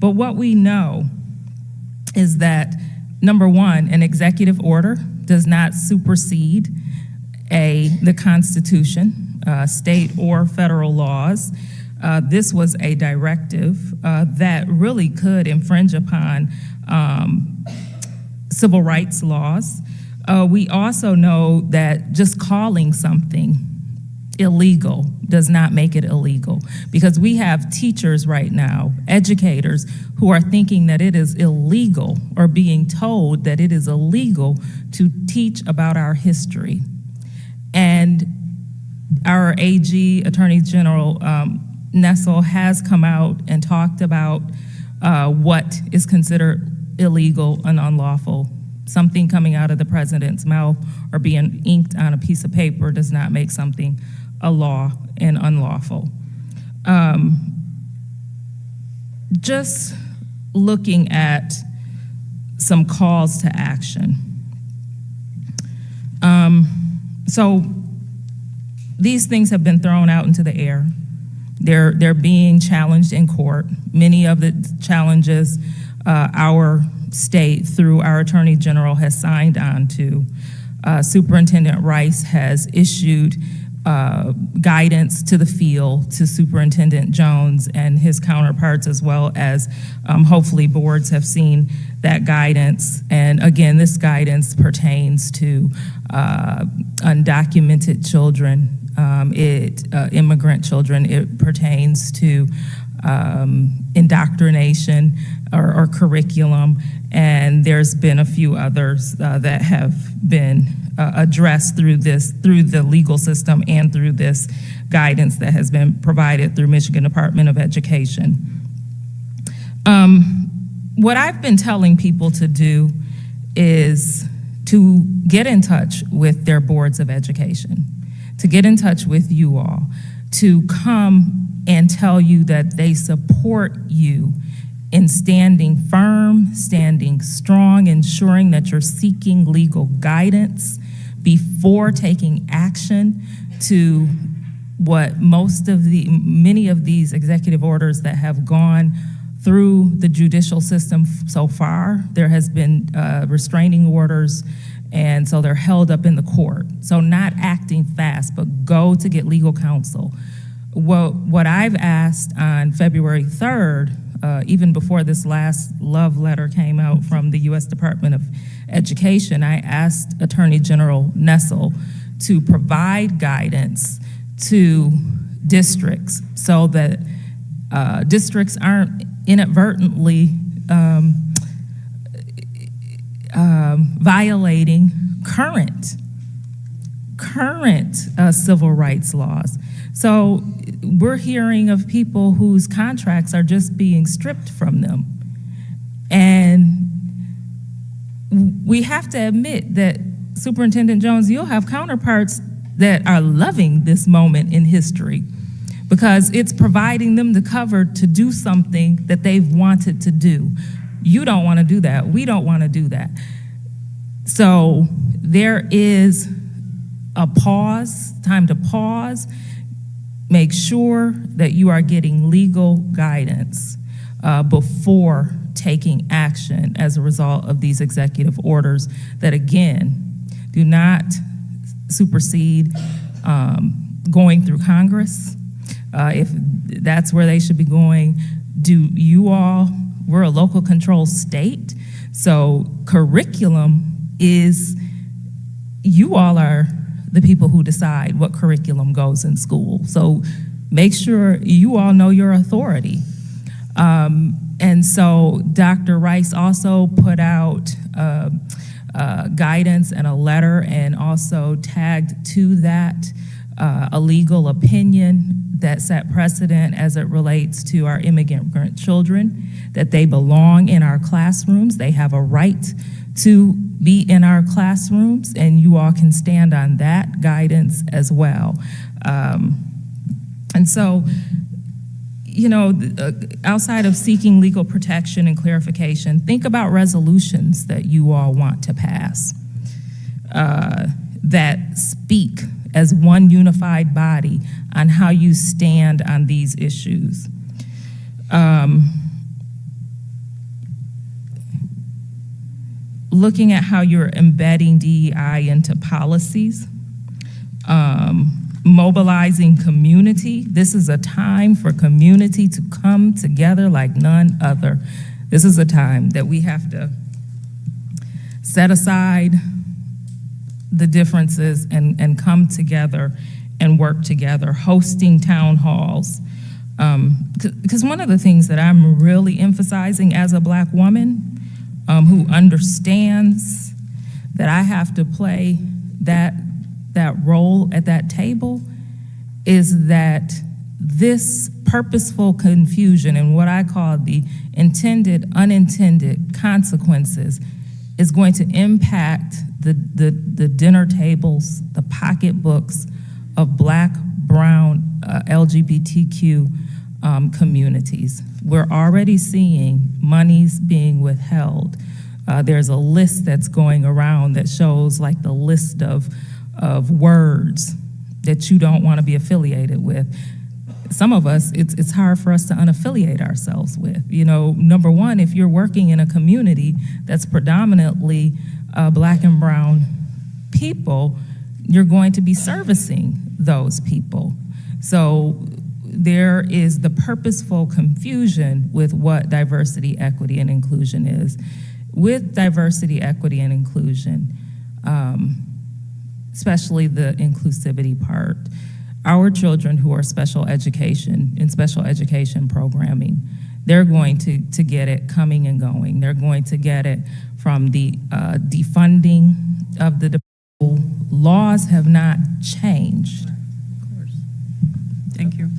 But what we know is that, number one, an executive order does not supersede the Constitution, state or federal laws. This was a directive that really could infringe upon civil rights laws. We also know that just calling something illegal does not make it illegal, because we have teachers right now, educators, who are thinking that it is illegal, or being told that it is illegal to teach about our history. And our AG, Attorney General Nessel, has come out and talked about what is considered illegal and unlawful. Something coming out of the president's mouth or being inked on a piece of paper does not make something a law and unlawful. Just looking at some calls to action. So these things have been thrown out into the air. They're being challenged in court. Many of the challenges our state, through our Attorney General, has signed on to. Superintendent Rice has issued guidance to the field, to Superintendent Jones and his counterparts, as well as hopefully boards have seen that guidance. And again, this guidance pertains to undocumented children, immigrant children. It pertains to indoctrination or curriculum, and there's been a few others that have been addressed through the legal system and through this guidance that has been provided through Michigan Department of Education. What I've been telling people to do is to get in touch with their boards of education, to get in touch with you all, to come and tell you that they support you in standing firm, standing strong, ensuring that you're seeking legal guidance before taking action to what many of these executive orders that have gone through the judicial system so far. There has been restraining orders, and so they're held up in the court. So not acting fast, but go to get legal counsel. What I've asked on February 3rd, even before this last love letter came out from the U.S. Department of Education, I asked Attorney General Nessel to provide guidance to districts so that districts aren't inadvertently violating current civil rights laws. So we're hearing of people whose contracts are just being stripped from them. And we have to admit that, Superintendent Jones, you'll have counterparts that are loving this moment in history because it's providing them the cover to do something that they've wanted to do. You don't want to do that. We don't want to do that. So there is a pause, time to pause. Make sure that you are getting legal guidance before taking action as a result of these executive orders that, again, do not supersede going through Congress. If that's where they should be going, we're a local control state, so curriculum is, you all are the people who decide what curriculum goes in school. So make sure you all know your authority. And so Dr. Rice also put out guidance and a letter, and also tagged to that a legal opinion that set precedent as it relates to our immigrant children, that they belong in our classrooms. They have a right to be in our classrooms, and you all can stand on that guidance as well. And so, you know, outside of seeking legal protection and clarification, think about resolutions that you all want to pass that speak as one unified body on how you stand on these issues. looking at how you're embedding DEI into policies, mobilizing community. This is a time for community to come together like none other. This is a time that we have to set aside the differences and come together and work together, hosting town halls. Because one of the things that I'm really emphasizing as a Black woman who understands that I have to play that role at that table is that this purposeful confusion and what I call the intended, unintended consequences is going to impact the dinner tables, the pocketbooks of Black, brown, LGBTQ communities. We're already seeing monies being withheld. There's a list that's going around that shows like the list of words that you don't want to be affiliated with. Some of us, it's hard for us to unaffiliate ourselves with. You know, number one, if you're working in a community that's predominantly Black and brown people, you're going to be servicing those people. So there is the purposeful confusion with what diversity, equity, and inclusion is. With diversity, equity, and inclusion, especially the inclusivity part, our children who are special education, in special education programming, they're going to get it coming and going. They're going to get it from the defunding of the laws have not changed. Of course. Thank you.